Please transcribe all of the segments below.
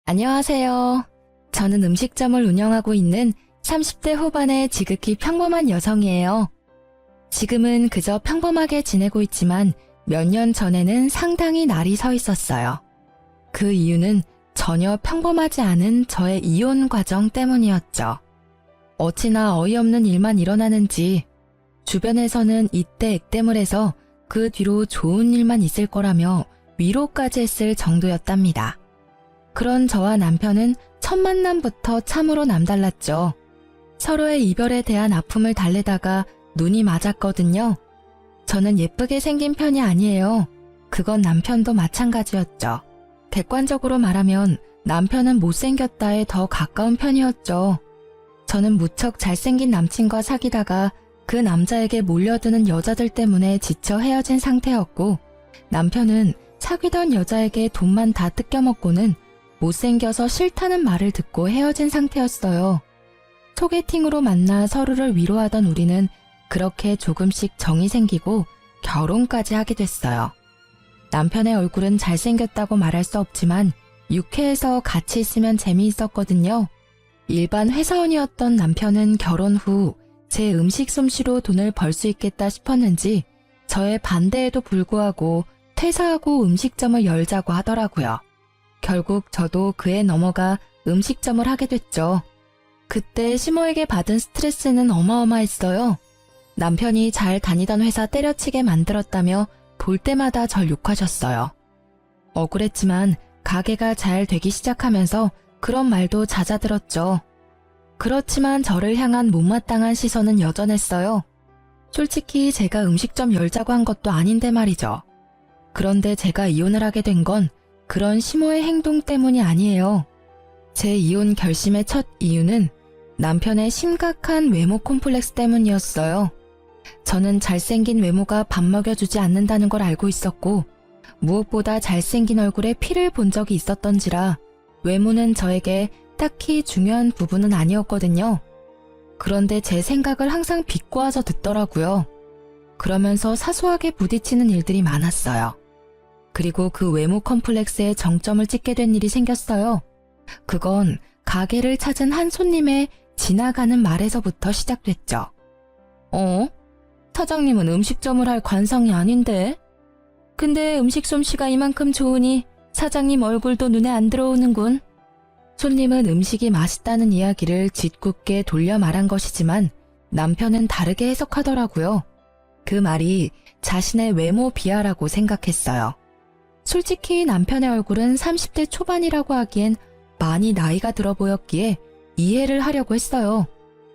안녕하세요. 저는 음식점을 운영하고 있는 30대 후반의 지극히 평범한 여성이에요. 지금은 그저 평범하게 지내고 있지만 몇 년 전에는 상당히 날이 서 있었어요. 그 이유는 전혀 평범하지 않은 저의 이혼 과정 때문이었죠. 어찌나 어이없는 일만 일어나는지 주변에서는 이때 액땜을 해서 그 뒤로 좋은 일만 있을 거라며 위로까지 했을 정도였답니다. 그런 저와 남편은 첫 만남부터 참으로 남달랐죠. 서로의 이별에 대한 아픔을 달래다가 눈이 맞았거든요. 저는 예쁘게 생긴 편이 아니에요. 그건 남편도 마찬가지였죠. 객관적으로 말하면 남편은 못생겼다에 더 가까운 편이었죠. 저는 무척 잘생긴 남친과 사귀다가 그 남자에게 몰려드는 여자들 때문에 지쳐 헤어진 상태였고, 남편은 사귀던 여자에게 돈만 다 뜯겨먹고는 못생겨서 싫다는 말을 듣고 헤어진 상태였어요. 소개팅으로 만나 서로를 위로하던 우리는 그렇게 조금씩 정이 생기고 결혼까지 하게 됐어요. 남편의 얼굴은 잘생겼다고 말할 수 없지만 유쾌해서 같이 있으면 재미있었거든요. 일반 회사원이었던 남편은 결혼 후 제 음식 솜씨로 돈을 벌 수 있겠다 싶었는지 저의 반대에도 불구하고 퇴사하고 음식점을 열자고 하더라고요. 결국 저도 그에 넘어가 음식점을 하게 됐죠. 그때 시모에게 받은 스트레스는 어마어마했어요. 남편이 잘 다니던 회사 때려치게 만들었다며 볼 때마다 절 욕하셨어요. 억울했지만 가게가 잘 되기 시작하면서 그런 말도 잦아들었죠. 그렇지만 저를 향한 못마땅한 시선은 여전했어요. 솔직히 제가 음식점 열자고 한 것도 아닌데 말이죠. 그런데 제가 이혼을 하게 된 건 그런 시모의 행동 때문이 아니에요. 제 이혼 결심의 첫 이유는 남편의 심각한 외모 콤플렉스 때문이었어요. 저는 잘생긴 외모가 밥 먹여주지 않는다는 걸 알고 있었고, 무엇보다 잘생긴 얼굴에 피를 본 적이 있었던지라 외모는 저에게 딱히 중요한 부분은 아니었거든요. 그런데 제 생각을 항상 비꼬아서 듣더라고요. 그러면서 사소하게 부딪히는 일들이 많았어요. 그리고 그 외모 컴플렉스에 정점을 찍게 된 일이 생겼어요. 그건 가게를 찾은 한 손님의 지나가는 말에서부터 시작됐죠. 사장님은 음식점을 할 관성이 아닌데? 근데 음식 솜씨가 이만큼 좋으니 사장님 얼굴도 눈에 안 들어오는군. 손님은 음식이 맛있다는 이야기를 짓궂게 돌려 말한 것이지만 남편은 다르게 해석하더라고요. 그 말이 자신의 외모 비하라고 생각했어요. 솔직히 남편의 얼굴은 30대 초반이라고 하기엔 많이 나이가 들어 보였기에 이해를 하려고 했어요.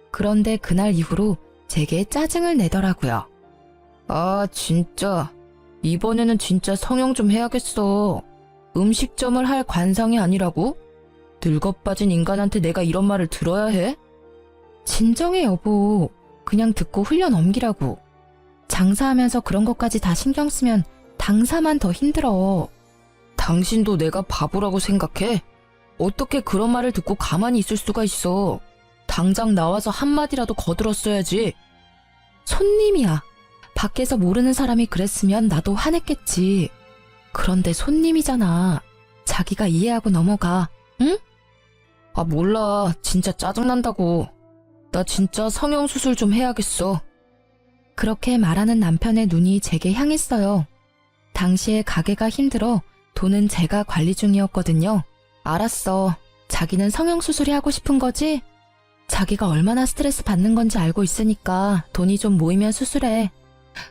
그런데 그날 이후로 제게 짜증을 내더라고요. 아, 진짜. 이번에는 진짜 성형 좀 해야겠어. 음식점을 할 관상이 아니라고? 늙어빠진 인간한테 내가 이런 말을 들어야 해? 진정해, 여보. 그냥 듣고 흘려 넘기라고. 장사하면서 그런 것까지 다 신경 쓰면 당사만 더 힘들어. 당신도 내가 바보라고 생각해? 어떻게 그런 말을 듣고 가만히 있을 수가 있어? 당장 나와서 한마디라도 거들었어야지. 손님이야. 밖에서 모르는 사람이 그랬으면 나도 화냈겠지. 그런데 손님이잖아. 자기가 이해하고 넘어가. 응? 아, 몰라. 진짜 짜증난다고. 나 진짜 성형수술 좀 해야겠어. 그렇게 말하는 남편의 눈이 제게 향했어요. 당시에 가게가 힘들어 돈은 제가 관리 중이었거든요. 알았어. 자기는 성형수술이 하고 싶은 거지? 자기가 얼마나 스트레스 받는 건지 알고 있으니까 돈이 좀 모이면 수술해.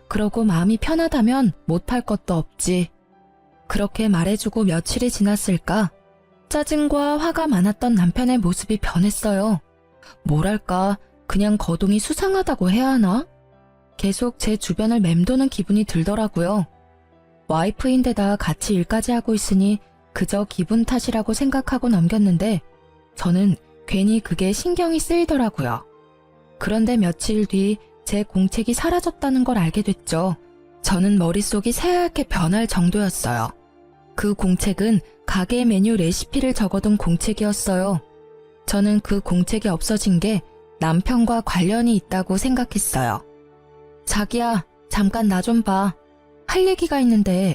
그러고 마음이 편하다면 못할 것도 없지. 그렇게 말해주고 며칠이 지났을까? 짜증과 화가 많았던 남편의 모습이 변했어요. 뭐랄까, 그냥 거동이 수상하다고 해야 하나? 계속 제 주변을 맴도는 기분이 들더라고요. 와이프인데다 같이 일까지 하고 있으니 그저 기분 탓이라고 생각하고 넘겼는데 저는 괜히 그게 신경이 쓰이더라고요. 그런데 며칠 뒤 제 공책이 사라졌다는 걸 알게 됐죠. 저는 머릿속이 새하얗게 변할 정도였어요. 그 공책은 가게 메뉴 레시피를 적어둔 공책이었어요. 저는 그 공책이 없어진 게 남편과 관련이 있다고 생각했어요. 자기야, 잠깐 나 좀 봐. 할 얘기가 있는데.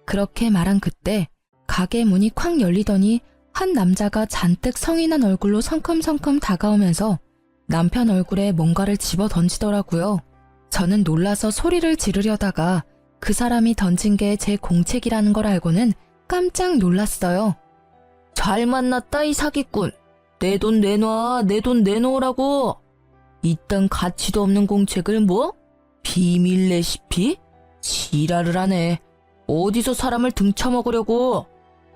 그렇게 말한 그때 가게 문이 콱 열리더니 한 남자가 잔뜩 성이 난 얼굴로 성큼성큼 다가오면서 남편 얼굴에 뭔가를 집어 던지더라고요. 저는 놀라서 소리를 지르려다가 그 사람이 던진 게 제 공책이라는 걸 알고는 깜짝 놀랐어요. 잘 만났다 이 사기꾼. 내 돈 내놔, 내 돈 내놓으라고. 이딴 가치도 없는 공책을 뭐? 비밀 레시피? 지랄을 하네. 어디서 사람을 등쳐먹으려고.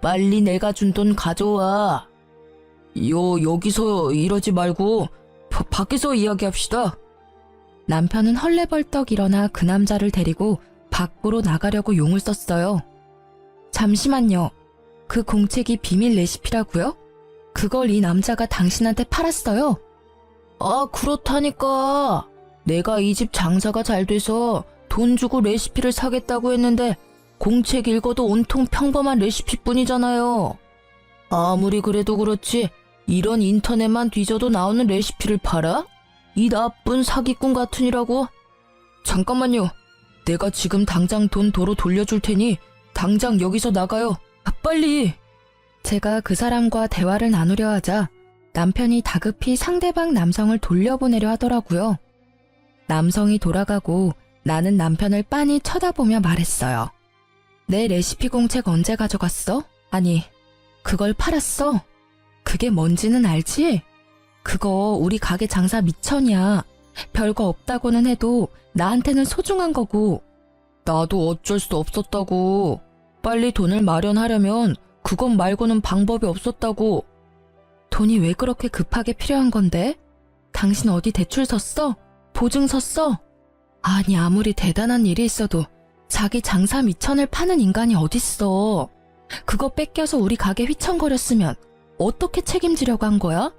빨리 내가 준 돈 가져와. 여기서 이러지 말고 밖에서 이야기합시다. 남편은 헐레벌떡 일어나 그 남자를 데리고 밖으로 나가려고 용을 썼어요. 잠시만요. 그 공책이 비밀 레시피라고요? 그걸 이 남자가 당신한테 팔았어요? 아, 그렇다니까. 내가 이 집 장사가 잘 돼서 돈 주고 레시피를 사겠다고 했는데 공책 읽어도 온통 평범한 레시피뿐이잖아요. 아무리 그래도 그렇지 이런 인터넷만 뒤져도 나오는 레시피를 팔아? 이 나쁜 사기꾼 같으니라고? 잠깐만요. 내가 지금 당장 돈 도로 돌려줄 테니 당장 여기서 나가요. 빨리! 제가 그 사람과 대화를 나누려 하자 남편이 다급히 상대방 남성을 돌려보내려 하더라고요. 남성이 돌아가고 나는 남편을 빤히 쳐다보며 말했어요. 내 레시피 공책 언제 가져갔어? 아니, 그걸 팔았어? 그게 뭔지는 알지? 그거 우리 가게 장사 미천이야. 별거 없다고는 해도 나한테는 소중한 거고. 나도 어쩔 수 없었다고. 빨리 돈을 마련하려면 그것 말고는 방법이 없었다고. 돈이 왜 그렇게 급하게 필요한 건데? 당신 어디 대출 섰어? 보증 섰어? 아니 아무리 대단한 일이 있어도 자기 장사 미천을 파는 인간이 어딨어. 그거 뺏겨서 우리 가게 휘청거렸으면 어떻게 책임지려고 한 거야?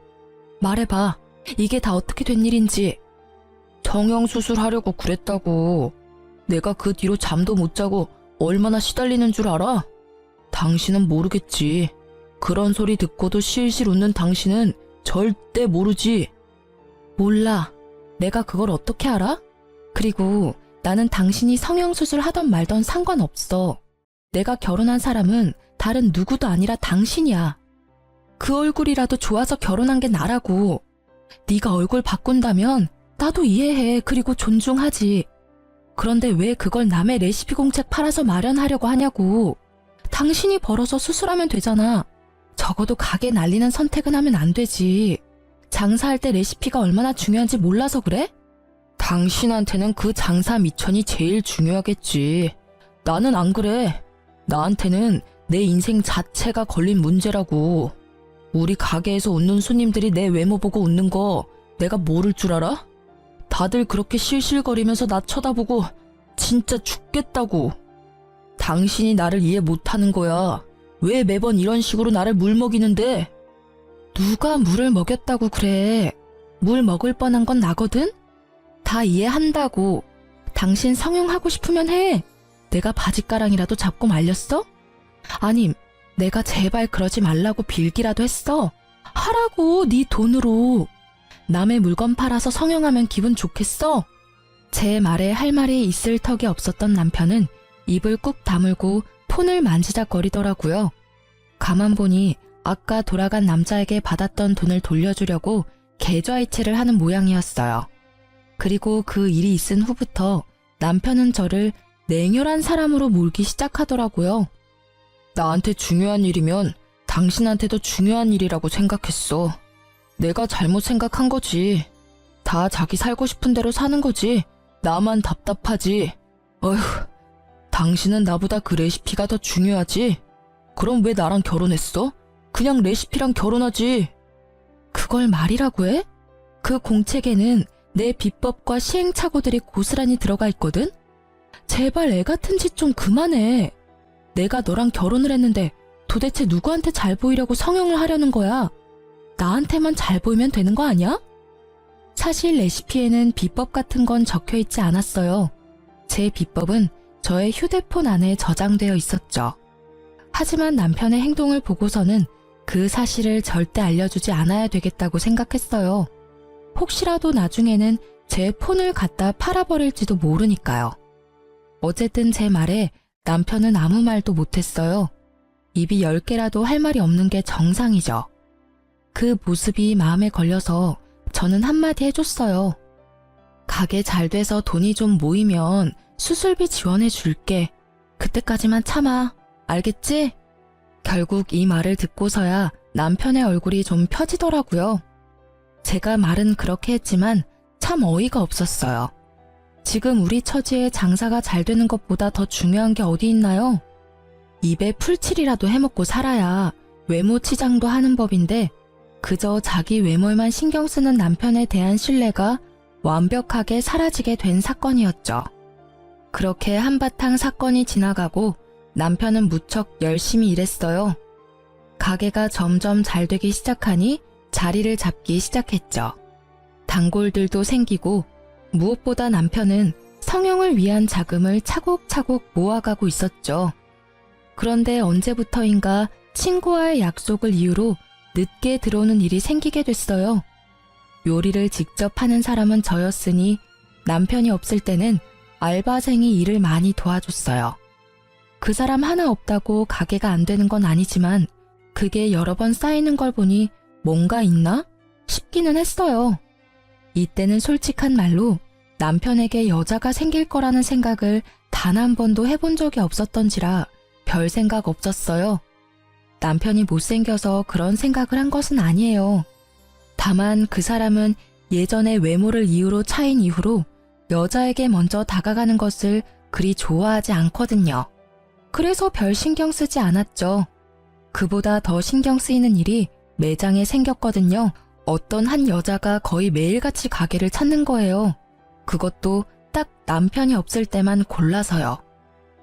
말해봐. 이게 다 어떻게 된 일인지. 정형수술하려고 그랬다고. 내가 그 뒤로 잠도 못 자고 얼마나 시달리는 줄 알아? 당신은 모르겠지. 그런 소리 듣고도 실실 웃는 당신은 절대 모르지. 몰라. 내가 그걸 어떻게 알아? 그리고 나는 당신이 성형수술 하던 말던 상관없어. 내가 결혼한 사람은 다른 누구도 아니라 당신이야. 그 얼굴이라도 좋아서 결혼한 게 나라고. 네가 얼굴 바꾼다면 나도 이해해. 그리고 존중하지. 그런데 왜 그걸 남의 레시피 공책 팔아서 마련하려고 하냐고. 당신이 벌어서 수술하면 되잖아. 적어도 가게 날리는 선택은 하면 안 되지. 장사할 때 레시피가 얼마나 중요한지 몰라서 그래? 당신한테는 그 장사 미천이 제일 중요하겠지. 나는 안 그래. 나한테는 내 인생 자체가 걸린 문제라고. 우리 가게에서 웃는 손님들이 내 외모 보고 웃는 거 내가 모를 줄 알아? 다들 그렇게 실실거리면서 나 쳐다보고 진짜 죽겠다고. 당신이 나를 이해 못하는 거야. 왜 매번 이런 식으로 나를 물먹이는데? 누가 물을 먹였다고 그래. 물 먹을 뻔한 건 나거든? 다 이해한다고. 당신 성형하고 싶으면 해. 내가 바짓가랑이라도 잡고 말렸어? 아님 내가 제발 그러지 말라고 빌기라도 했어. 하라고 네 돈으로. 남의 물건 팔아서 성형하면 기분 좋겠어? 제 말에 할 말이 있을 턱이 없었던 남편은 입을 꾹 다물고 폰을 만지작거리더라고요. 가만 보니 아까 돌아간 남자에게 받았던 돈을 돌려주려고 계좌이체를 하는 모양이었어요. 그리고 그 일이 있은 후부터 남편은 저를 냉혈한 사람으로 몰기 시작하더라고요. 나한테 중요한 일이면 당신한테도 중요한 일이라고 생각했어. 내가 잘못 생각한 거지. 다 자기 살고 싶은 대로 사는 거지. 나만 답답하지. 어휴, 당신은 나보다 그 레시피가 더 중요하지? 그럼 왜 나랑 결혼했어? 그냥 레시피랑 결혼하지. 그걸 말이라고 해? 그 공책에는 내 비법과 시행착오들이 고스란히 들어가 있거든? 제발 애 같은 짓 좀 그만해. 내가 너랑 결혼을 했는데 도대체 누구한테 잘 보이려고 성형을 하려는 거야? 나한테만 잘 보이면 되는 거 아니야? 사실 레시피에는 비법 같은 건 적혀 있지 않았어요. 제 비법은 저의 휴대폰 안에 저장되어 있었죠. 하지만 남편의 행동을 보고서는 그 사실을 절대 알려주지 않아야 되겠다고 생각했어요. 혹시라도 나중에는 제 폰을 갖다 팔아버릴지도 모르니까요. 어쨌든 제 말에 남편은 아무 말도 못했어요. 입이 10개라도 할 말이 없는 게 정상이죠. 그 모습이 마음에 걸려서 저는 한마디 해줬어요. 가게 잘 돼서 돈이 좀 모이면 수술비 지원해 줄게. 그때까지만 참아. 알겠지? 결국 이 말을 듣고서야 남편의 얼굴이 좀 펴지더라고요. 제가 말은 그렇게 했지만 참 어이가 없었어요. 지금 우리 처지에 장사가 잘 되는 것보다 더 중요한 게 어디 있나요? 입에 풀칠이라도 해먹고 살아야 외모 치장도 하는 법인데 그저 자기 외모에만 신경 쓰는 남편에 대한 신뢰가 완벽하게 사라지게 된 사건이었죠. 그렇게 한바탕 사건이 지나가고 남편은 무척 열심히 일했어요. 가게가 점점 잘 되기 시작하니 자리를 잡기 시작했죠. 단골들도 생기고 무엇보다 남편은 성형을 위한 자금을 차곡차곡 모아가고 있었죠. 그런데 언제부터인가 친구와의 약속을 이유로 늦게 들어오는 일이 생기게 됐어요. 요리를 직접 하는 사람은 저였으니 남편이 없을 때는 알바생이 일을 많이 도와줬어요. 그 사람 하나 없다고 가게가 안 되는 건 아니지만 그게 여러 번 쌓이는 걸 보니 뭔가 있나 싶기는 했어요. 이때는 솔직한 말로 남편에게 여자가 생길 거라는 생각을 단 한 번도 해본 적이 없었던지라 별 생각 없었어요. 남편이 못생겨서 그런 생각을 한 것은 아니에요. 다만 그 사람은 예전에 외모를 이유로 차인 이후로 여자에게 먼저 다가가는 것을 그리 좋아하지 않거든요. 그래서 별 신경 쓰지 않았죠. 그보다 더 신경 쓰이는 일이 매장에 생겼거든요. 어떤 한 여자가 거의 매일같이 가게를 찾는 거예요. 그것도 딱 남편이 없을 때만 골라서요.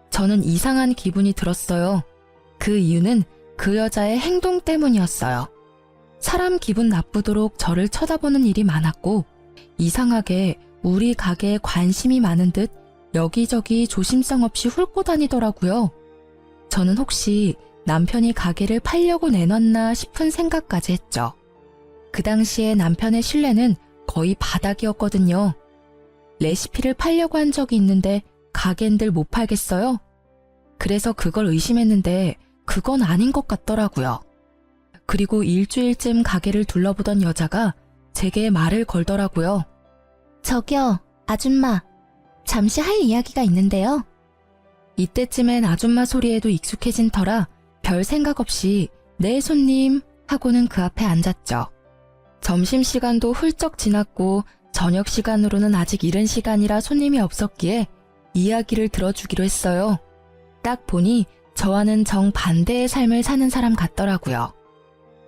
저는 이상한 기분이 들었어요. 그 이유는 그 여자의 행동 때문이었어요. 사람 기분 나쁘도록 저를 쳐다보는 일이 많았고 이상하게 우리 가게에 관심이 많은 듯 여기저기 조심성 없이 훑고 다니더라고요. 저는 혹시 남편이 가게를 팔려고 내놨나 싶은 생각까지 했죠. 그 당시에 남편의 신뢰는 거의 바닥이었거든요. 레시피를 팔려고 한 적이 있는데 가게인들 못 팔겠어요? 그래서 그걸 의심했는데 그건 아닌 것 같더라고요. 그리고 일주일쯤 가게를 둘러보던 여자가 제게 말을 걸더라고요. 저기요, 아줌마. 잠시 할 이야기가 있는데요. 이때쯤엔 아줌마 소리에도 익숙해진 터라 별 생각 없이 네 손님 하고는 그 앞에 앉았죠. 점심시간도 훌쩍 지났고 저녁 시간으로는 아직 이른 시간이라 손님이 없었기에 이야기를 들어주기로 했어요. 딱 보니 저와는 정반대의 삶을 사는 사람 같더라고요.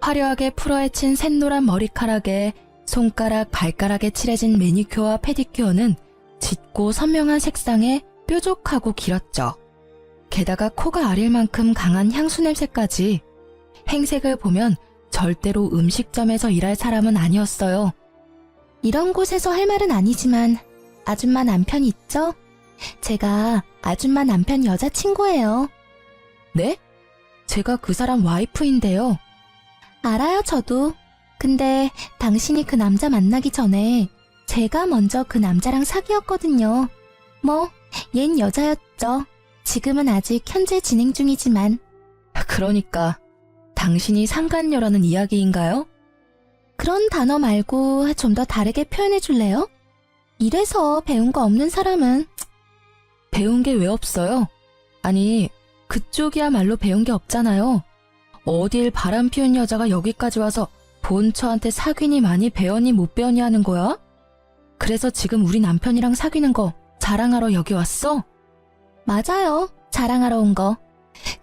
화려하게 풀어헤친 샛노란 머리카락에 손가락, 발가락에 칠해진 매니큐어와 페디큐어는 짙고 선명한 색상에 뾰족하고 길었죠. 게다가 코가 아릴 만큼 강한 향수 냄새까지. 행색을 보면 절대로 음식점에서 일할 사람은 아니었어요. 이런 곳에서 할 말은 아니지만 아줌마 남편 있죠? 제가 아줌마 남편 여자친구예요. 네? 제가 그 사람 와이프인데요. 알아요, 저도. 근데 당신이 그 남자 만나기 전에 제가 먼저 그 남자랑 사귀었거든요. 뭐, 얜 여자였죠. 지금은 아직 현재 진행 중이지만. 그러니까 당신이 상간녀라는 이야기인가요? 그런 단어 말고 좀 더 다르게 표현해 줄래요? 이래서 배운 거 없는 사람은. 배운 게 왜 없어요? 아니, 그쪽이야말로 배운 게 없잖아요. 어딜 바람 피운 여자가 여기까지 와서 본처한테 사귀니 많이 배웠니 못 배웠니 하는 거야? 그래서 지금 우리 남편이랑 사귀는 거 자랑하러 여기 왔어? 맞아요. 자랑하러 온 거.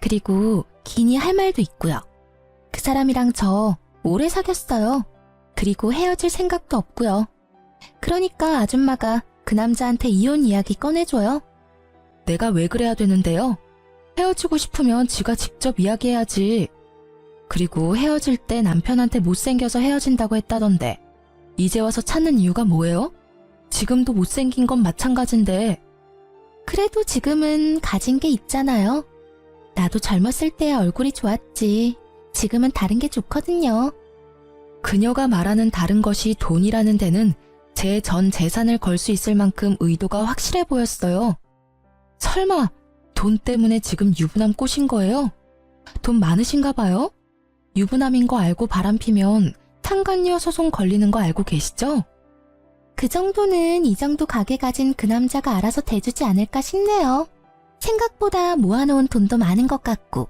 그리고 기니 할 말도 있고요. 그 사람이랑 저 오래 사귀었어요. 그리고 헤어질 생각도 없고요. 그러니까 아줌마가 그 남자한테 이혼 이야기 꺼내줘요. 내가 왜 그래야 되는데요? 헤어지고 싶으면 지가 직접 이야기해야지. 그리고 헤어질 때 남편한테 못생겨서 헤어진다고 했다던데 이제 와서 찾는 이유가 뭐예요? 지금도 못생긴 건 마찬가지인데. 그래도 지금은 가진 게 있잖아요. 나도 젊었을 때야 얼굴이 좋았지. 지금은 다른 게 좋거든요. 그녀가 말하는 다른 것이 돈이라는 데는 제 전 재산을 걸 수 있을 만큼 의도가 확실해 보였어요. 설마 돈 때문에 지금 유부남 꼬신 거예요? 돈 많으신가 봐요? 유부남인 거 알고 바람피면 상간녀 소송 걸리는 거 알고 계시죠? 그 정도는 이 정도 가게 가진 그 남자가 알아서 대주지 않을까 싶네요. 생각보다 모아놓은 돈도 많은 것 같고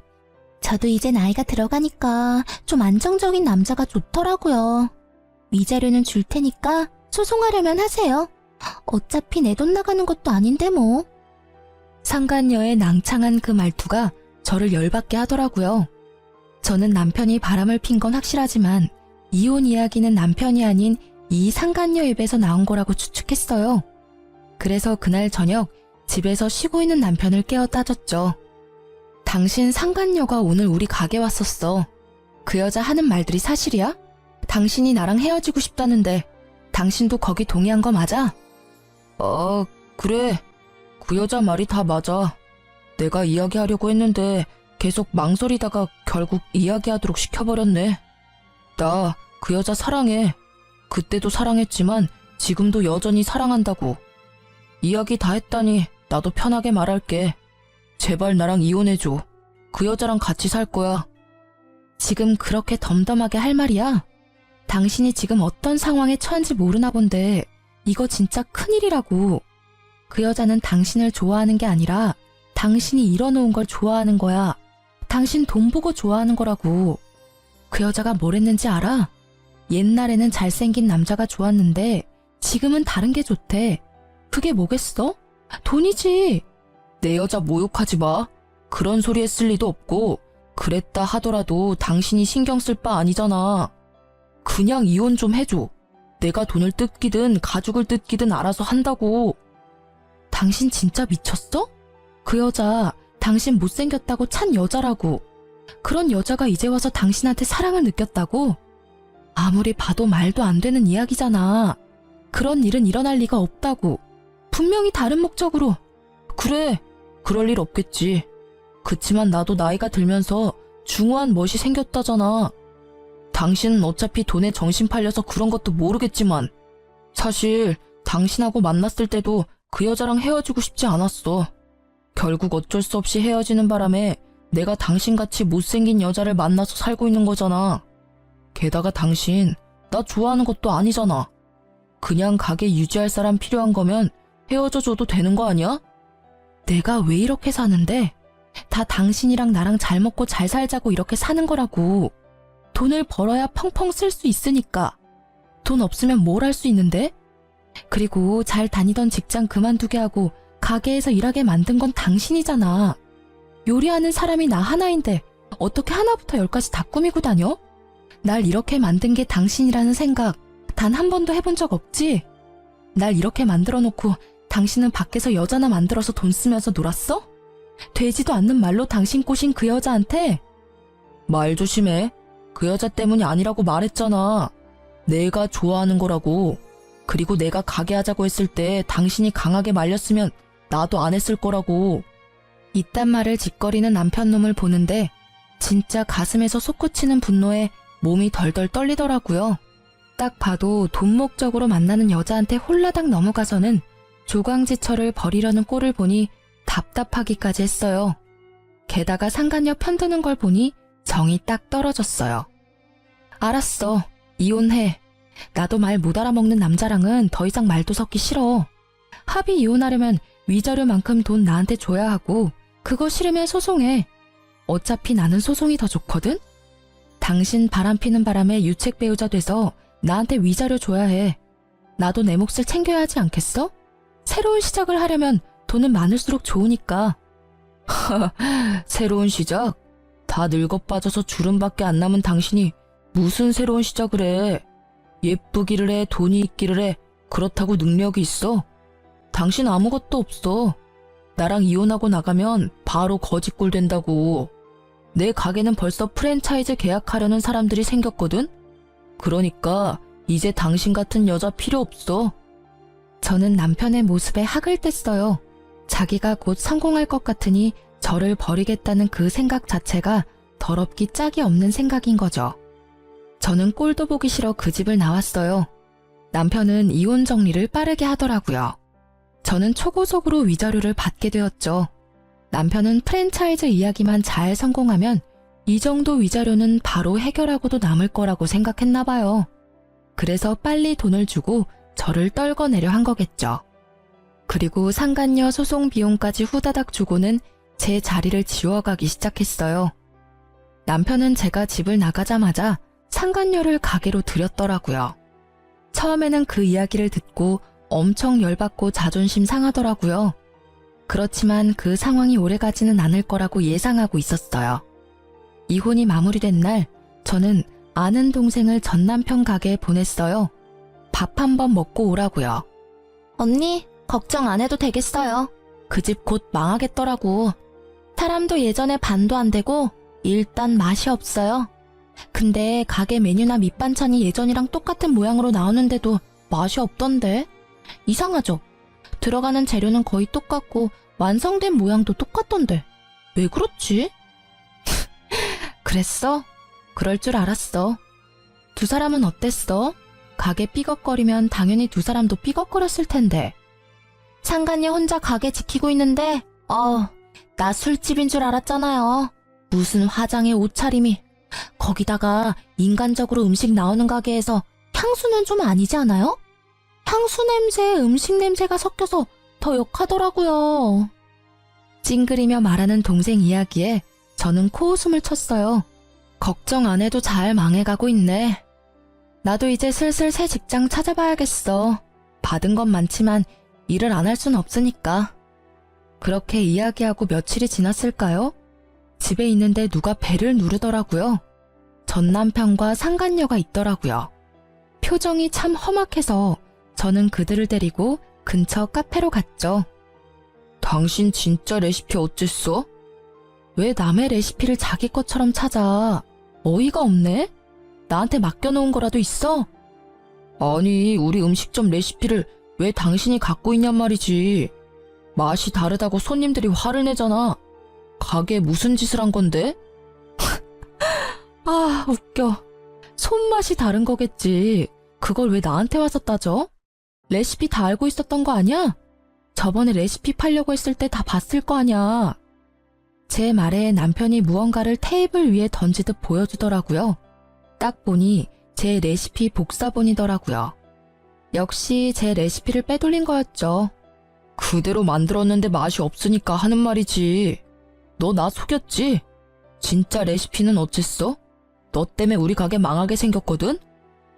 저도 이제 나이가 들어가니까 좀 안정적인 남자가 좋더라고요. 위자료는 줄 테니까 소송하려면 하세요. 어차피 내 돈 나가는 것도 아닌데 뭐. 상간녀의 낭창한 그 말투가 저를 열받게 하더라고요. 저는 남편이 바람을 핀 건 확실하지만 이혼 이야기는 남편이 아닌 이 상간녀 입에서 나온 거라고 추측했어요. 그래서 그날 저녁 집에서 쉬고 있는 남편을 깨워 따졌죠. 당신 상간녀가 오늘 우리 가게 왔었어. 그 여자 하는 말들이 사실이야? 당신이 나랑 헤어지고 싶다는데 당신도 거기 동의한 거 맞아? 그래. 그 여자 말이 다 맞아. 내가 이야기하려고 했는데 계속 망설이다가 결국 이야기하도록 시켜버렸네. 나 그 여자 사랑해. 그때도 사랑했지만 지금도 여전히 사랑한다고. 이야기 다 했다니 나도 편하게 말할게. 제발 나랑 이혼해줘. 그 여자랑 같이 살 거야. 지금 그렇게 덤덤하게 할 말이야? 당신이 지금 어떤 상황에 처한지 모르나 본데 이거 진짜 큰일이라고. 그 여자는 당신을 좋아하는 게 아니라 당신이 이뤄놓은 걸 좋아하는 거야. 당신 돈 보고 좋아하는 거라고. 그 여자가 뭘 했는지 알아? 옛날에는 잘생긴 남자가 좋았는데 지금은 다른 게 좋대. 그게 뭐겠어? 돈이지. 내 여자 모욕하지 마. 그런 소리 했을 리도 없고 그랬다 하더라도 당신이 신경 쓸 바 아니잖아. 그냥 이혼 좀 해줘. 내가 돈을 뜯기든 가죽을 뜯기든 알아서 한다고. 당신 진짜 미쳤어? 그 여자 당신 못생겼다고 찬 여자라고. 그런 여자가 이제 와서 당신한테 사랑을 느꼈다고? 아무리 봐도 말도 안 되는 이야기잖아. 그런 일은 일어날 리가 없다고. 분명히 다른 목적으로. 그래, 그럴 일 없겠지. 그치만 나도 나이가 들면서 중후한 멋이 생겼다잖아. 당신은 어차피 돈에 정신 팔려서 그런 것도 모르겠지만 사실 당신하고 만났을 때도 그 여자랑 헤어지고 싶지 않았어. 결국 어쩔 수 없이 헤어지는 바람에 내가 당신같이 못생긴 여자를 만나서 살고 있는 거잖아. 게다가 당신 나 좋아하는 것도 아니잖아. 그냥 가게 유지할 사람 필요한 거면 헤어져줘도 되는 거 아니야? 내가 왜 이렇게 사는데? 다 당신이랑 나랑 잘 먹고 잘 살자고 이렇게 사는 거라고. 돈을 벌어야 펑펑 쓸 수 있으니까. 돈 없으면 뭘 할 수 있는데? 그리고 잘 다니던 직장 그만두게 하고 가게에서 일하게 만든 건 당신이잖아. 요리하는 사람이 나 하나인데 어떻게 하나부터 열까지 다 꾸미고 다녀? 날 이렇게 만든 게 당신이라는 생각 단 한 번도 해본 적 없지? 날 이렇게 만들어 놓고 당신은 밖에서 여자나 만들어서 돈 쓰면서 놀았어? 되지도 않는 말로 당신 꼬신 그 여자한테? 말 조심해. 그 여자 때문이 아니라고 말했잖아. 내가 좋아하는 거라고. 그리고 내가 가게 하자고 했을 때 당신이 강하게 말렸으면 나도 안 했을 거라고. 이딴 말을 짓거리는 남편 놈을 보는데 진짜 가슴에서 솟구치는 분노에 몸이 덜덜 떨리더라고요. 딱 봐도 돈 목적으로 만나는 여자한테 홀라당 넘어가서는 조강지처를 버리려는 꼴을 보니 답답하기까지 했어요. 게다가 상간녀 편드는 걸 보니 정이 딱 떨어졌어요. 알았어. 이혼해. 나도 말 못 알아먹는 남자랑은 더 이상 말도 섞기 싫어. 합의 이혼하려면 위자료만큼 돈 나한테 줘야 하고 그거 싫으면 소송해. 어차피 나는 소송이 더 좋거든? 당신 바람피는 바람에 유책 배우자 돼서 나한테 위자료 줘야 해. 나도 내 몫을 챙겨야 하지 않겠어? 새로운 시작을 하려면 돈은 많을수록 좋으니까. 새로운 시작? 다 늙어 빠져서 주름밖에 안 남은 당신이 무슨 새로운 시작을 해. 예쁘기를 해, 돈이 있기를 해. 그렇다고 능력이 있어? 당신 아무것도 없어. 나랑 이혼하고 나가면 바로 거지꼴 된다고. 내 가게는 벌써 프랜차이즈 계약하려는 사람들이 생겼거든? 그러니까 이제 당신 같은 여자 필요 없어. 저는 남편의 모습에 학을 뗐어요. 자기가 곧 성공할 것 같으니 저를 버리겠다는 그 생각 자체가 더럽기 짝이 없는 생각인 거죠. 저는 꼴도 보기 싫어 그 집을 나왔어요. 남편은 이혼 정리를 빠르게 하더라고요. 저는 초고속으로 위자료를 받게 되었죠. 남편은 프랜차이즈 이야기만 잘 성공하면 이 정도 위자료는 바로 해결하고도 남을 거라고 생각했나 봐요. 그래서 빨리 돈을 주고 저를 떨궈내려 한 거겠죠. 그리고 상간녀 소송 비용까지 후다닥 주고는 제 자리를 지워가기 시작했어요. 남편은 제가 집을 나가자마자 상간녀를 가게로 들였더라고요. 처음에는 그 이야기를 듣고 엄청 열받고 자존심 상하더라고요. 그렇지만 그 상황이 오래가지는 않을 거라고 예상하고 있었어요. 이혼이 마무리된 날 저는 아는 동생을 전 남편 가게에 보냈어요. 밥 한번 먹고 오라고요. 언니, 걱정 안 해도 되겠어요. 그 집 곧 망하겠더라고. 사람도 예전에 반도 안 되고 일단 맛이 없어요. 근데 가게 메뉴나 밑반찬이 예전이랑 똑같은 모양으로 나오는데도 맛이 없던데? 이상하죠? 들어가는 재료는 거의 똑같고 완성된 모양도 똑같던데 왜 그렇지? 그랬어? 그럴 줄 알았어. 두 사람은 어땠어? 가게 삐걱거리면 당연히 두 사람도 삐걱거렸을 텐데. 상간녀 혼자 가게 지키고 있는데 나 술집인 줄 알았잖아요. 무슨 화장에 옷차림이. 거기다가 인간적으로 음식 나오는 가게에서 향수는 좀 아니지 않아요? 향수 냄새에 음식 냄새가 섞여서 더 역하더라고요. 찡그리며 말하는 동생 이야기에 저는 코웃음을 쳤어요. 걱정 안 해도 잘 망해가고 있네. 나도 이제 슬슬 새 직장 찾아봐야겠어. 받은 건 많지만 일을 안 할 순 없으니까. 그렇게 이야기하고 며칠이 지났을까요? 집에 있는데 누가 벨을 누르더라고요. 전 남편과 상간녀가 있더라고요. 표정이 참 험악해서 저는 그들을 데리고 근처 카페로 갔죠. 당신 진짜 레시피 어쨌어? 왜 남의 레시피를 자기 것처럼 찾아? 어이가 없네? 나한테 맡겨놓은 거라도 있어? 아니, 우리 음식점 레시피를 왜 당신이 갖고 있냔 말이지. 맛이 다르다고 손님들이 화를 내잖아. 가게에 무슨 짓을 한 건데? 아, 웃겨. 손맛이 다른 거겠지. 그걸 왜 나한테 와서 따져? 레시피 다 알고 있었던 거 아니야? 저번에 레시피 팔려고 했을 때 다 봤을 거 아니야. 제 말에 남편이 무언가를 테이블 위에 던지듯 보여주더라고요. 딱 보니 제 레시피 복사본이더라고요. 역시 제 레시피를 빼돌린 거였죠. 그대로 만들었는데 맛이 없으니까 하는 말이지. 너 나 속였지? 진짜 레시피는 어쨌어? 너 때문에 우리 가게 망하게 생겼거든?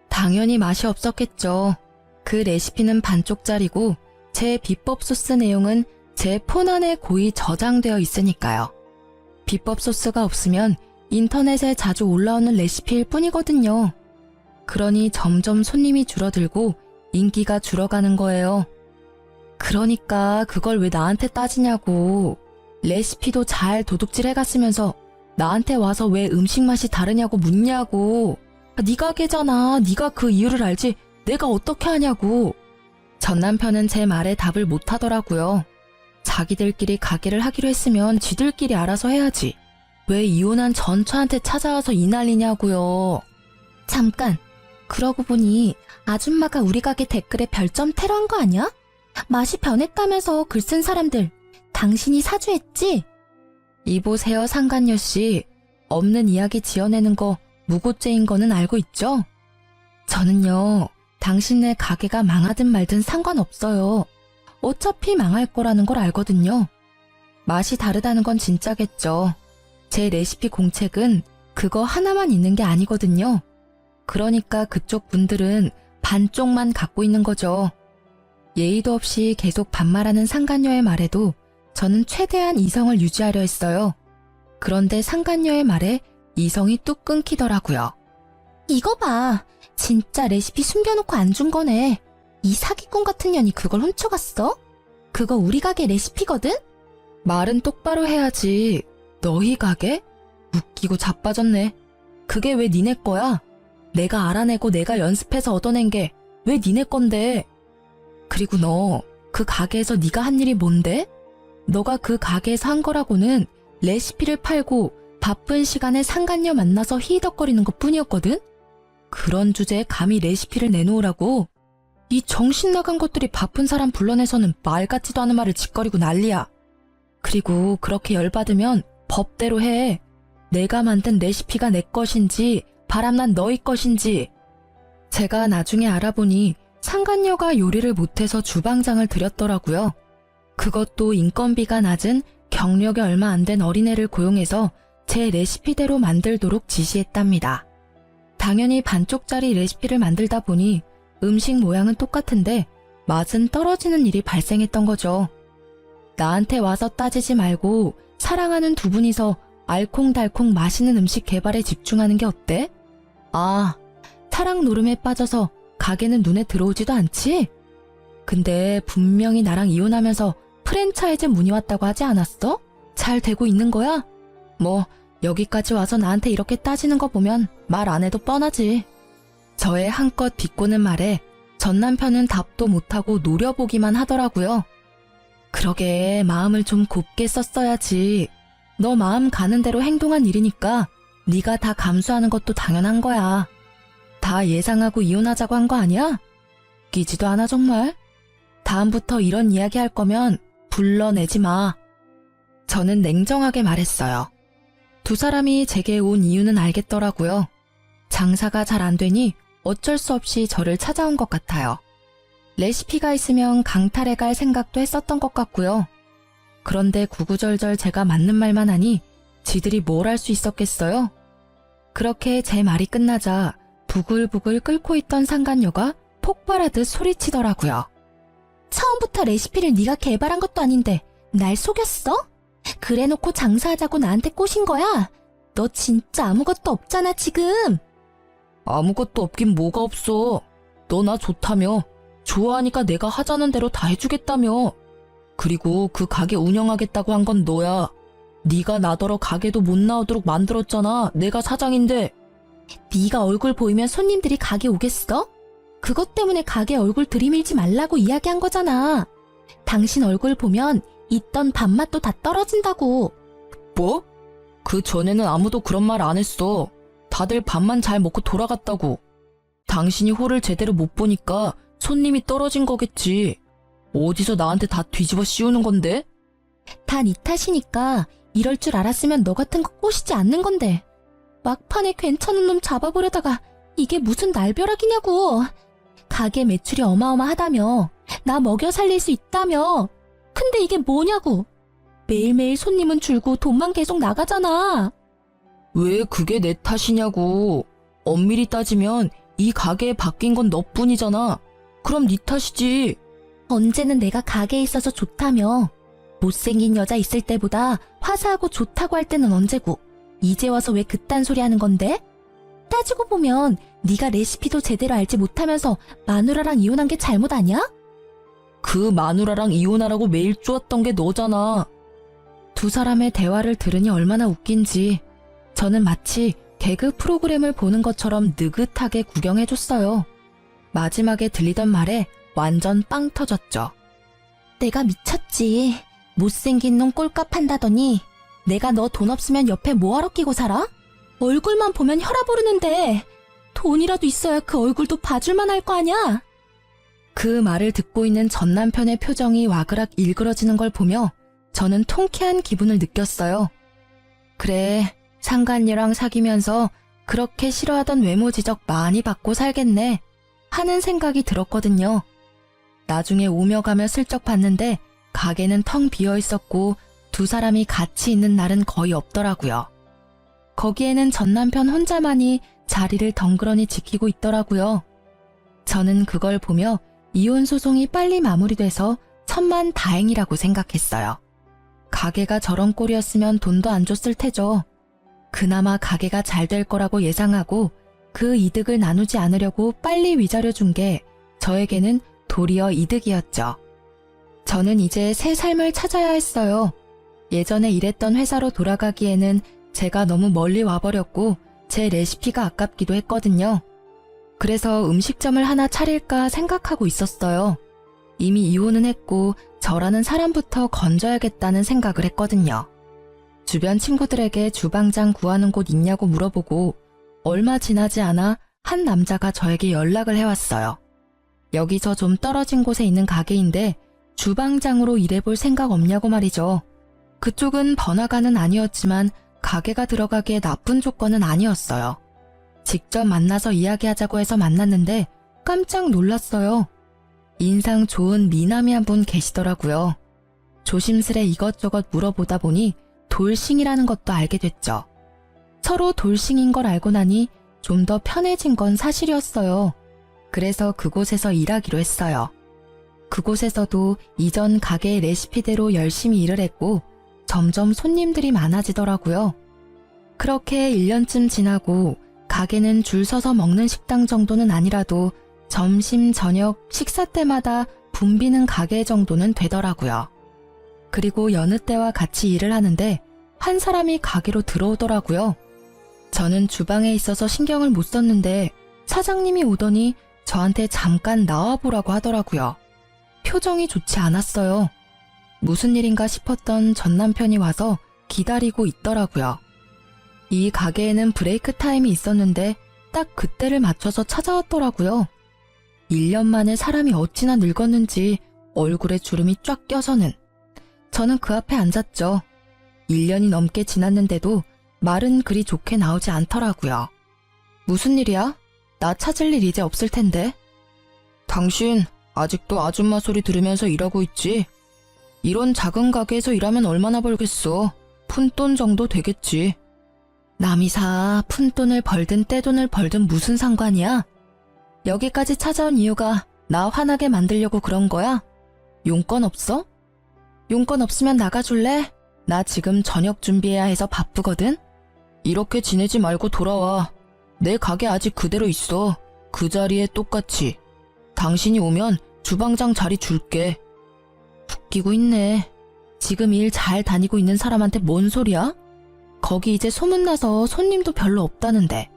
당연히 맛이 없었겠죠. 그 레시피는 반쪽짜리고 제 비법 소스 내용은 제 폰 안에 고이 저장되어 있으니까요. 비법 소스가 없으면 인터넷에 자주 올라오는 레시피일 뿐이거든요. 그러니 점점 손님이 줄어들고 인기가 줄어가는 거예요. 그러니까 그걸 왜 나한테 따지냐고. 레시피도 잘 도둑질 해갔으면서 나한테 와서 왜 음식 맛이 다르냐고 묻냐고. 네 가게잖아. 네가 그 이유를 알지 내가 어떻게 하냐고. 전 남편은 제 말에 답을 못 하더라고요. 자기들끼리 가게를 하기로 했으면 지들끼리 알아서 해야지. 왜 이혼한 전처한테 찾아와서 이 난리냐고요. 잠깐. 그러고 보니 아줌마가 우리 가게 댓글에 별점 테러한 거 아니야? 맛이 변했다면서 글 쓴 사람들 당신이 사주했지? 이보세요 상간녀 씨. 없는 이야기 지어내는 거 무고죄인 거는 알고 있죠? 저는요. 당신네 가게가 망하든 말든 상관없어요. 어차피 망할 거라는 걸 알거든요. 맛이 다르다는 건 진짜겠죠. 제 레시피 공책은 그거 하나만 있는 게 아니거든요. 그러니까 그쪽 분들은 반쪽만 갖고 있는 거죠. 예의도 없이 계속 반말하는 상간녀의 말에도 저는 최대한 이성을 유지하려 했어요. 그런데 상간녀의 말에 이성이 뚝 끊기더라고요. 이거 봐. 진짜 레시피 숨겨놓고 안 준 거네. 이 사기꾼 같은 년이 그걸 훔쳐갔어? 그거 우리 가게 레시피거든? 말은 똑바로 해야지. 너희 가게? 웃기고 자빠졌네. 그게 왜 니네 거야? 내가 알아내고 내가 연습해서 얻어낸 게 왜 니네 건데? 그리고 너 그 가게에서 네가 한 일이 뭔데? 너가 그 가게에서 한 거라고는 레시피를 팔고 바쁜 시간에 상간녀 만나서 히덕거리는 것 뿐이었거든? 그런 주제에 감히 레시피를 내놓으라고? 이 정신 나간 것들이 바쁜 사람 불러내서는 말 같지도 않은 말을 짓거리고 난리야. 그리고 그렇게 열받으면 법대로 해. 내가 만든 레시피가 내 것인지 바람난 너희 것인지. 제가 나중에 알아보니 상간녀가 요리를 못해서 주방장을 들였더라고요. 그것도 인건비가 낮은 경력이 얼마 안 된 어린애를 고용해서 제 레시피대로 만들도록 지시했답니다. 당연히 반쪽짜리 레시피를 만들다 보니 음식 모양은 똑같은데 맛은 떨어지는 일이 발생했던 거죠. 나한테 와서 따지지 말고 사랑하는 두 분이서 알콩달콩 맛있는 음식 개발에 집중하는 게 어때? 아, 사랑 노름에 빠져서 가게는 눈에 들어오지도 않지? 근데 분명히 나랑 이혼하면서 프랜차이즈 문의 왔다고 하지 않았어? 잘 되고 있는 거야? 뭐 여기까지 와서 나한테 이렇게 따지는 거 보면 말 안 해도 뻔하지. 저의 한껏 비꼬는 말에 전 남편은 답도 못하고 노려보기만 하더라고요. 그러게 마음을 좀 곱게 썼어야지. 너 마음 가는 대로 행동한 일이니까 네가 다 감수하는 것도 당연한 거야. 다 예상하고 이혼하자고 한 거 아니야? 끼지도 않아 정말. 다음부터 이런 이야기 할 거면 불러내지 마. 저는 냉정하게 말했어요. 두 사람이 제게 온 이유는 알겠더라고요. 장사가 잘 안 되니 어쩔 수 없이 저를 찾아온 것 같아요. 레시피가 있으면 강탈해 갈 생각도 했었던 것 같고요. 그런데 구구절절 제가 맞는 말만 하니 지들이 뭘 할 수 있었겠어요? 그렇게 제 말이 끝나자 부글부글 끓고 있던 상간녀가 폭발하듯 소리치더라고요. 처음부터 레시피를 네가 개발한 것도 아닌데 날 속였어? 그래놓고 장사하자고 나한테 꼬신 거야? 너 진짜 아무것도 없잖아 지금. 아무것도 없긴 뭐가 없어. 너 나 좋다며. 좋아하니까 내가 하자는 대로 다 해주겠다며. 그리고 그 가게 운영하겠다고 한 건 너야. 네가 나더러 가게도 못 나오도록 만들었잖아. 내가 사장인데. 네가 얼굴 보이면 손님들이 가게 오겠어? 그것 때문에 가게 얼굴 들이밀지 말라고 이야기한 거잖아. 당신 얼굴 보면 있던 밥맛도 다 떨어진다고. 뭐? 그 전에는 아무도 그런 말 안 했어. 다들 밥만 잘 먹고 돌아갔다고. 당신이 홀을 제대로 못 보니까 손님이 떨어진 거겠지. 어디서 나한테 다 뒤집어 씌우는 건데? 다 네 탓이니까 이럴 줄 알았으면 너 같은 거 꼬시지 않는 건데. 막판에 괜찮은 놈 잡아보려다가 이게 무슨 날벼락이냐고. 가게 매출이 어마어마하다며. 나 먹여 살릴 수 있다며. 근데 이게 뭐냐고. 매일매일 손님은 줄고 돈만 계속 나가잖아. 왜 그게 내 탓이냐고. 엄밀히 따지면 이 가게에 바뀐 건 너뿐이잖아. 그럼 네 탓이지. 언제는 내가 가게에 있어서 좋다며. 못생긴 여자 있을 때보다 화사하고 좋다고 할 때는 언제고. 이제 와서 왜 그딴 소리 하는 건데? 따지고 보면 네가 레시피도 제대로 알지 못하면서 마누라랑 이혼한 게 잘못 아니야? 그 마누라랑 이혼하라고 메일 쪼았던 게 너잖아. 두 사람의 대화를 들으니 얼마나 웃긴지 저는 마치 개그 프로그램을 보는 것처럼 느긋하게 구경해줬어요. 마지막에 들리던 말에 완전 빵 터졌죠. 내가 미쳤지. 못생긴 놈 꼴값 한다더니 내가 너 돈 없으면 옆에 뭐하러 끼고 살아? 얼굴만 보면 혈압 오르는데 돈이라도 있어야 그 얼굴도 봐줄만 할 거 아냐? 그 말을 듣고 있는 전 남편의 표정이 와그락 일그러지는 걸 보며 저는 통쾌한 기분을 느꼈어요. 그래, 상간녀랑 사귀면서 그렇게 싫어하던 외모 지적 많이 받고 살겠네 하는 생각이 들었거든요. 나중에 오며 가며 슬쩍 봤는데 가게는 텅 비어 있었고 두 사람이 같이 있는 날은 거의 없더라고요. 거기에는 전 남편 혼자만이 자리를 덩그러니 지키고 있더라고요. 저는 그걸 보며 이혼 소송이 빨리 마무리돼서 천만 다행이라고 생각했어요. 가게가 저런 꼴이었으면 돈도 안 줬을 테죠. 그나마 가게가 잘 될 거라고 예상하고 그 이득을 나누지 않으려고 빨리 위자료 준 게 저에게는 도리어 이득이었죠. 저는 이제 새 삶을 찾아야 했어요. 예전에 일했던 회사로 돌아가기에는 제가 너무 멀리 와버렸고 제 레시피가 아깝기도 했거든요. 그래서 음식점을 하나 차릴까 생각하고 있었어요. 이미 이혼은 했고 저라는 사람부터 건져야겠다는 생각을 했거든요. 주변 친구들에게 주방장 구하는 곳 있냐고 물어보고 얼마 지나지 않아 한 남자가 저에게 연락을 해왔어요. 여기서 좀 떨어진 곳에 있는 가게인데 주방장으로 일해볼 생각 없냐고 말이죠. 그쪽은 번화가는 아니었지만 가게가 들어가기에 나쁜 조건은 아니었어요. 직접 만나서 이야기하자고 해서 만났는데 깜짝 놀랐어요. 인상 좋은 미남이 한 분 계시더라고요. 조심스레 이것저것 물어보다 보니 돌싱이라는 것도 알게 됐죠. 서로 돌싱인 걸 알고 나니 좀 더 편해진 건 사실이었어요. 그래서 그곳에서 일하기로 했어요. 그곳에서도 이전 가게의 레시피대로 열심히 일을 했고 점점 손님들이 많아지더라고요. 그렇게 1년쯤 지나고 가게는 줄 서서 먹는 식당 정도는 아니라도 점심, 저녁, 식사 때마다 붐비는 가게 정도는 되더라고요. 그리고 여느 때와 같이 일을 하는데 한 사람이 가게로 들어오더라고요. 저는 주방에 있어서 신경을 못 썼는데 사장님이 오더니 저한테 잠깐 나와보라고 하더라고요. 표정이 좋지 않았어요. 무슨 일인가 싶었던 전 남편이 와서 기다리고 있더라고요. 이 가게에는 브레이크 타임이 있었는데 딱 그때를 맞춰서 찾아왔더라고요. 1년 만에 사람이 어찌나 늙었는지 얼굴에 주름이 쫙 껴서는. 저는 그 앞에 앉았죠. 1년이 넘게 지났는데도 말은 그리 좋게 나오지 않더라고요. 무슨 일이야? 나 찾을 일 이제 없을 텐데. 당신 아직도 아줌마 소리 들으면서 일하고 있지? 이런 작은 가게에서 일하면 얼마나 벌겠어? 푼돈 정도 되겠지. 남이사 푼돈을 벌든 떼돈을 벌든 무슨 상관이야? 여기까지 찾아온 이유가 나 화나게 만들려고 그런 거야? 용건 없어? 용건 없으면 나가줄래? 나 지금 저녁 준비해야 해서 바쁘거든? 이렇게 지내지 말고 돌아와. 내 가게 아직 그대로 있어. 그 자리에 똑같이. 당신이 오면 주방장 자리 줄게. 웃기고 있네. 지금 일 잘 다니고 있는 사람한테 뭔 소리야? 거기 이제 소문나서 손님도 별로 없다는데.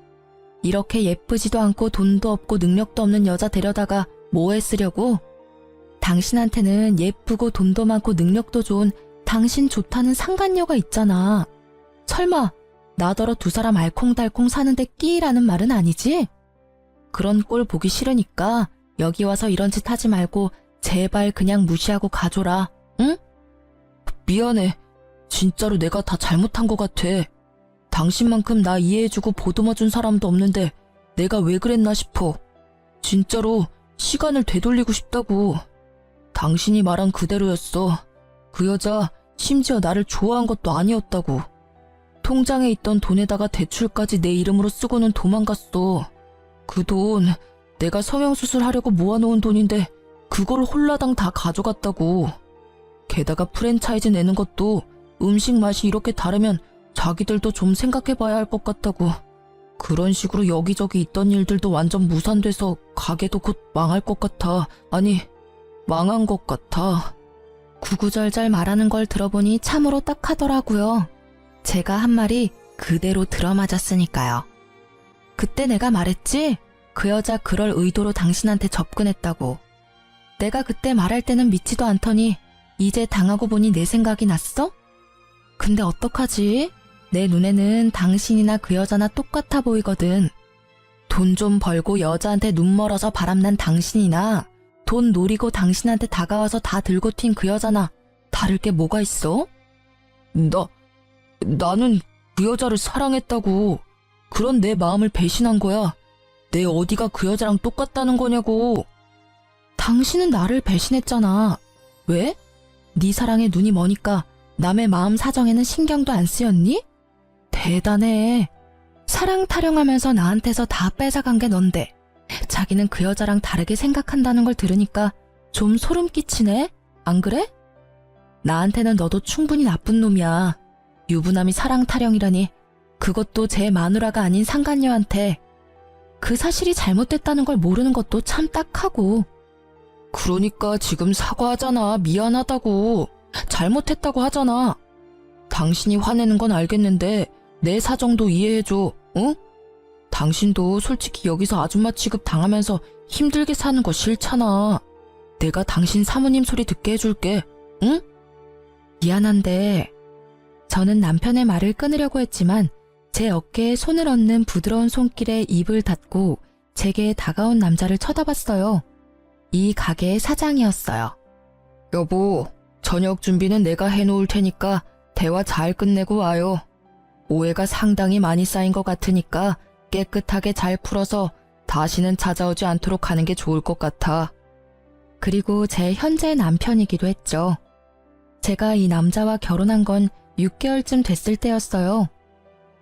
이렇게 예쁘지도 않고 돈도 없고 능력도 없는 여자 데려다가 뭐에 쓰려고? 당신한테는 예쁘고 돈도 많고 능력도 좋은 당신 좋다는 상간녀가 있잖아. 설마 나더러 두 사람 알콩달콩 사는데 끼라는 말은 아니지? 그런 꼴 보기 싫으니까 여기 와서 이런 짓 하지 말고 제발 그냥 무시하고 가줘라, 응? 미안해. 진짜로 내가 다 잘못한 것 같아. 당신만큼 나 이해해주고 보듬어준 사람도 없는데 내가 왜 그랬나 싶어. 진짜로 시간을 되돌리고 싶다고. 당신이 말한 그대로였어. 그 여자 심지어 나를 좋아한 것도 아니었다고. 통장에 있던 돈에다가 대출까지 내 이름으로 쓰고는 도망갔어. 그 돈 내가 성형수술 하려고 모아놓은 돈인데 그걸 홀라당 다 가져갔다고. 게다가 프랜차이즈 내는 것도 음식 맛이 이렇게 다르면 자기들도 좀 생각해봐야 할 것 같다고. 그런 식으로 여기저기 있던 일들도 완전 무산돼서 가게도 곧 망할 것 같아. 아니, 망한 것 같아. 구구절절 말하는 걸 들어보니 참으로 딱하더라고요. 제가 한 말이 그대로 들어맞았으니까요. 그때 내가 말했지? 그 여자 그럴 의도로 당신한테 접근했다고. 내가 그때 말할 때는 믿지도 않더니 이제 당하고 보니 내 생각이 났어? 근데 어떡하지? 내 눈에는 당신이나 그 여자나 똑같아 보이거든. 돈 좀 벌고 여자한테 눈 멀어서 바람난 당신이나 돈 노리고 당신한테 다가와서 다 들고 튄 그 여자나 다를 게 뭐가 있어? 나는 그 여자를 사랑했다고. 그런 내 마음을 배신한 거야. 내 어디가 그 여자랑 똑같다는 거냐고. 당신은 나를 배신했잖아. 왜? 네 사랑에 눈이 머니까 남의 마음 사정에는 신경도 안 쓰였니? 대단해. 사랑 타령하면서 나한테서 다 뺏어간 게 넌데 자기는 그 여자랑 다르게 생각한다는 걸 들으니까 좀 소름 끼치네? 안 그래? 나한테는 너도 충분히 나쁜 놈이야. 유부남이 사랑 타령이라니. 그것도 제 마누라가 아닌 상간녀한테. 그 사실이 잘못됐다는 걸 모르는 것도 참 딱하고. 그러니까 지금 사과하잖아. 미안하다고. 잘못했다고 하잖아. 당신이 화내는 건 알겠는데 내 사정도 이해해줘. 응? 당신도 솔직히 여기서 아줌마 취급 당하면서 힘들게 사는 거 싫잖아. 내가 당신 사모님 소리 듣게 해줄게. 응? 미안한데 저는 남편의 말을 끊으려고 했지만 제 어깨에 손을 얹는 부드러운 손길에 입을 닫고 제게 다가온 남자를 쳐다봤어요. 이 가게의 사장이었어요. 여보, 저녁 준비는 내가 해놓을 테니까 대화 잘 끝내고 와요. 오해가 상당히 많이 쌓인 것 같으니까 깨끗하게 잘 풀어서 다시는 찾아오지 않도록 하는 게 좋을 것 같아. 그리고 제 현재 남편이기도 했죠. 제가 이 남자와 결혼한 건 6개월쯤 됐을 때였어요.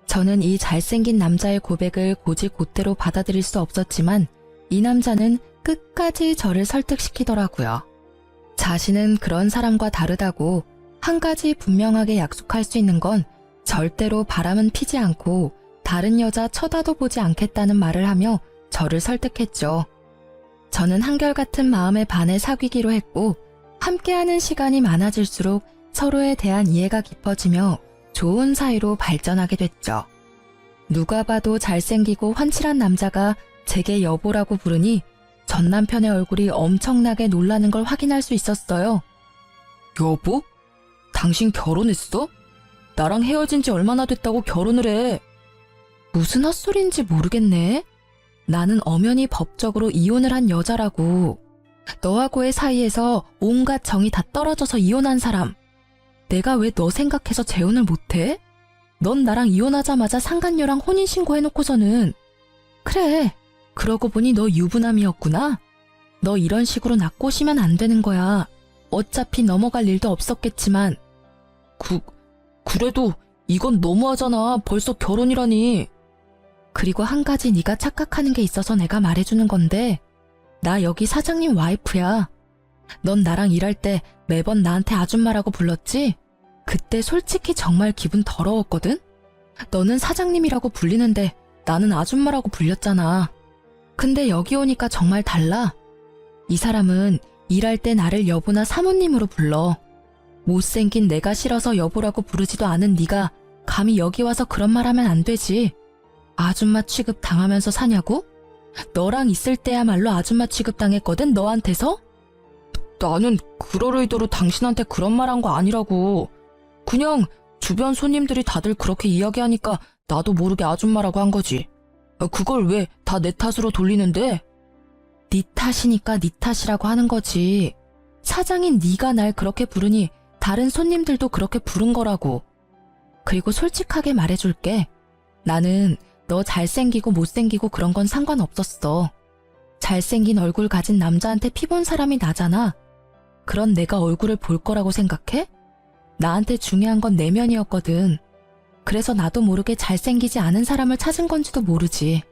저는 이 잘생긴 남자의 고백을 곧이곧대로 받아들일 수 없었지만 이 남자는 끝까지 저를 설득시키더라고요. 자신은 그런 사람과 다르다고 한 가지 분명하게 약속할 수 있는 건 절대로 바람은 피지 않고 다른 여자 쳐다도 보지 않겠다는 말을 하며 저를 설득했죠. 저는 한결같은 마음에 반해 사귀기로 했고 함께하는 시간이 많아질수록 서로에 대한 이해가 깊어지며 좋은 사이로 발전하게 됐죠. 누가 봐도 잘생기고 환칠한 남자가 제게 여보라고 부르니 전 남편의 얼굴이 엄청나게 놀라는 걸 확인할 수 있었어요. 여보? 당신 결혼했어? 나랑 헤어진 지 얼마나 됐다고 결혼을 해? 무슨 헛소리인지 모르겠네. 나는 엄연히 법적으로 이혼을 한 여자라고. 너하고의 사이에서 온갖 정이 다 떨어져서 이혼한 사람. 내가 왜 너 생각해서 재혼을 못해? 넌 나랑 이혼하자마자 상간녀랑 혼인신고 해놓고서는. 그래, 그러고 보니 너 유부남이었구나. 너 이런 식으로 나 꼬시면 안 되는 거야. 어차피 넘어갈 일도 없었겠지만. 그래도 이건 너무하잖아. 벌써 결혼이라니. 그리고 한 가지 네가 착각하는 게 있어서 내가 말해주는 건데 나 여기 사장님 와이프야. 넌 나랑 일할 때 매번 나한테 아줌마라고 불렀지? 그때 솔직히 정말 기분 더러웠거든? 너는 사장님이라고 불리는데 나는 아줌마라고 불렸잖아. 근데 여기 오니까 정말 달라. 이 사람은 일할 때 나를 여보나 사모님으로 불러. 못생긴 내가 싫어서 여보라고 부르지도 않은 네가 감히 여기 와서 그런 말 하면 안 되지. 아줌마 취급 당하면서 사냐고? 너랑 있을 때야말로 아줌마 취급 당했거든, 너한테서? 나는 그럴 의도로 당신한테 그런 말 한 거 아니라고. 그냥 주변 손님들이 다들 그렇게 이야기하니까 나도 모르게 아줌마라고 한 거지. 그걸 왜 다 내 탓으로 돌리는데? 네 탓이니까 네 탓이라고 하는 거지. 사장인 네가 날 그렇게 부르니 다른 손님들도 그렇게 부른 거라고. 그리고 솔직하게 말해줄게. 나는 너 잘생기고 못생기고 그런 건 상관없었어. 잘생긴 얼굴 가진 남자한테 피본 사람이 나잖아. 그런 내가 얼굴을 볼 거라고 생각해? 나한테 중요한 건 내면이었거든. 그래서 나도 모르게 잘생기지 않은 사람을 찾은 건지도 모르지.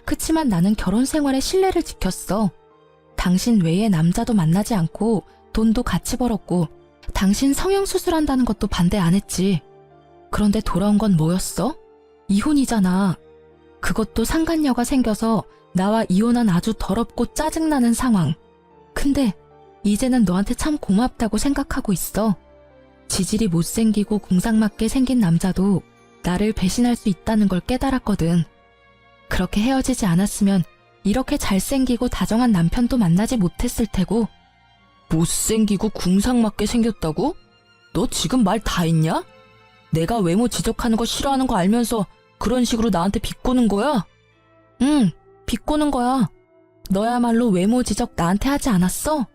그치만 나는 결혼 생활에 신뢰를 지켰어. 당신 외에 남자도 만나지 않고 돈도 같이 벌었고 당신 성형수술한다는 것도 반대 안 했지. 그런데 돌아온 건 뭐였어? 이혼이잖아. 그것도 상간녀가 생겨서 나와 이혼한 아주 더럽고 짜증나는 상황. 근데 이제는 너한테 참 고맙다고 생각하고 있어. 지질이 못생기고 궁상맞게 생긴 남자도 나를 배신할 수 있다는 걸 깨달았거든. 그렇게 헤어지지 않았으면 이렇게 잘생기고 다정한 남편도 만나지 못했을 테고. 못생기고 궁상맞게 생겼다고? 너 지금 말 다 했냐? 내가 외모 지적하는 거 싫어하는 거 알면서 그런 식으로 나한테 비꼬는 거야? 응, 비꼬는 거야. 너야말로 외모 지적 나한테 하지 않았어?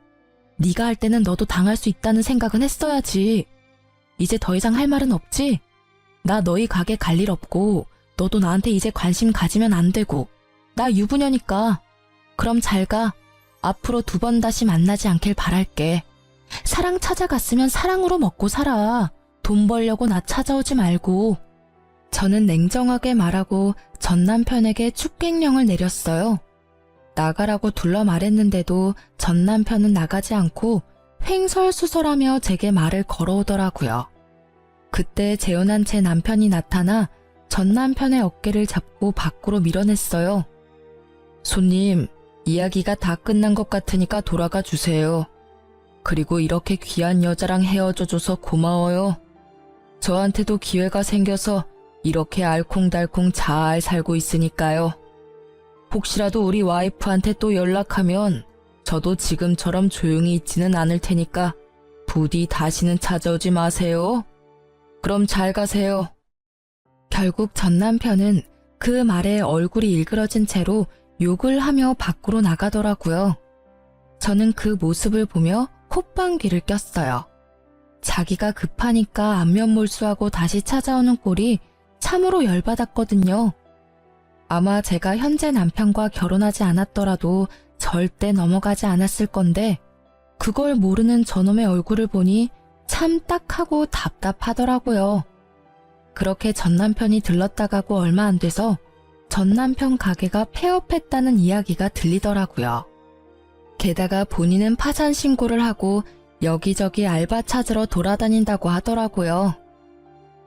네가 할 때는 너도 당할 수 있다는 생각은 했어야지. 이제 더 이상 할 말은 없지? 나 너희 가게 갈 일 없고 너도 나한테 이제 관심 가지면 안 되고. 나 유부녀니까. 그럼 잘 가. 앞으로 2번 다시 만나지 않길 바랄게. 사랑 찾아갔으면 사랑으로 먹고 살아. 돈 벌려고 나 찾아오지 말고. 저는 냉정하게 말하고 전 남편에게 축객령을 내렸어요. 나가라고 둘러 말했는데도 전 남편은 나가지 않고 횡설수설하며 제게 말을 걸어오더라고요. 그때 재혼한 제 남편이 나타나 전 남편의 어깨를 잡고 밖으로 밀어냈어요. 손님, 이야기가 다 끝난 것 같으니까 돌아가 주세요. 그리고 이렇게 귀한 여자랑 헤어져줘서 고마워요. 저한테도 기회가 생겨서 이렇게 알콩달콩 잘 살고 있으니까요. 혹시라도 우리 와이프한테 또 연락하면 저도 지금처럼 조용히 있지는 않을 테니까 부디 다시는 찾아오지 마세요. 그럼 잘 가세요. 결국 전 남편은 그 말에 얼굴이 일그러진 채로 욕을 하며 밖으로 나가더라고요. 저는 그 모습을 보며 콧방귀를 꼈어요. 자기가 급하니까 안면몰수하고 다시 찾아오는 꼴이 참으로 열받았거든요. 아마 제가 현재 남편과 결혼하지 않았더라도 절대 넘어가지 않았을 건데 그걸 모르는 저놈의 얼굴을 보니 참 딱하고 답답하더라고요. 그렇게 전 남편이 들렀다 가고 얼마 안 돼서 전 남편 가게가 폐업했다는 이야기가 들리더라고요. 게다가 본인은 파산 신고를 하고 여기저기 알바 찾으러 돌아다닌다고 하더라고요.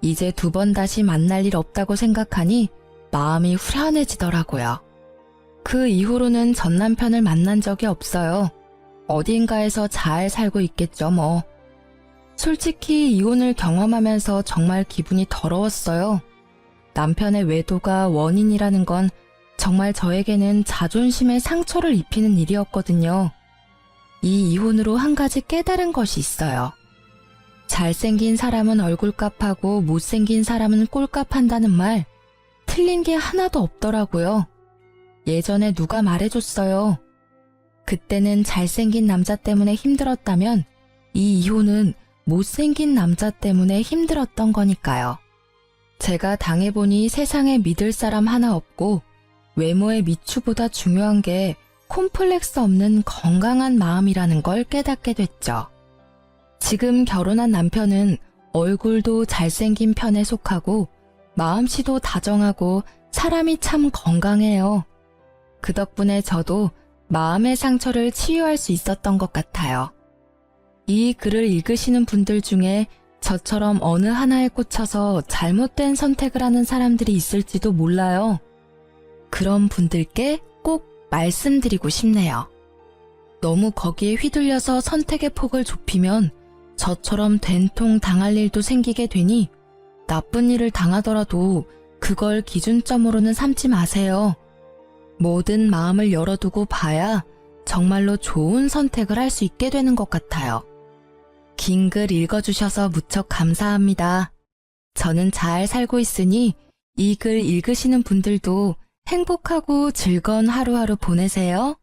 이제 두 번 다시 만날 일 없다고 생각하니 마음이 후련해지더라고요. 그 이후로는 전 남편을 만난 적이 없어요. 어딘가에서 잘 살고 있겠죠 뭐. 솔직히 이혼을 경험하면서 정말 기분이 더러웠어요. 남편의 외도가 원인이라는 건 정말 저에게는 자존심에 상처를 입히는 일이었거든요. 이 이혼으로 한 가지 깨달은 것이 있어요. 잘생긴 사람은 얼굴값하고 못생긴 사람은 꼴값한다는 말, 틀린 게 하나도 없더라고요. 예전에 누가 말해줬어요. 그때는 잘생긴 남자 때문에 힘들었다면 이 이혼은 못생긴 남자 때문에 힘들었던 거니까요. 제가 당해보니 세상에 믿을 사람 하나 없고 외모의 미추보다 중요한 게 콤플렉스 없는 건강한 마음이라는 걸 깨닫게 됐죠. 지금 결혼한 남편은 얼굴도 잘생긴 편에 속하고 마음씨도 다정하고 사람이 참 건강해요. 그 덕분에 저도 마음의 상처를 치유할 수 있었던 것 같아요. 이 글을 읽으시는 분들 중에 저처럼 어느 하나에 꽂혀서 잘못된 선택을 하는 사람들이 있을지도 몰라요. 그런 분들께 꼭 말씀드리고 싶네요. 너무 거기에 휘둘려서 선택의 폭을 좁히면 저처럼 된통 당할 일도 생기게 되니 나쁜 일을 당하더라도 그걸 기준점으로는 삼지 마세요. 모든 마음을 열어두고 봐야 정말로 좋은 선택을 할 수 있게 되는 것 같아요. 긴 글 읽어주셔서 무척 감사합니다. 저는 잘 살고 있으니 이 글 읽으시는 분들도 행복하고 즐거운 하루하루 보내세요.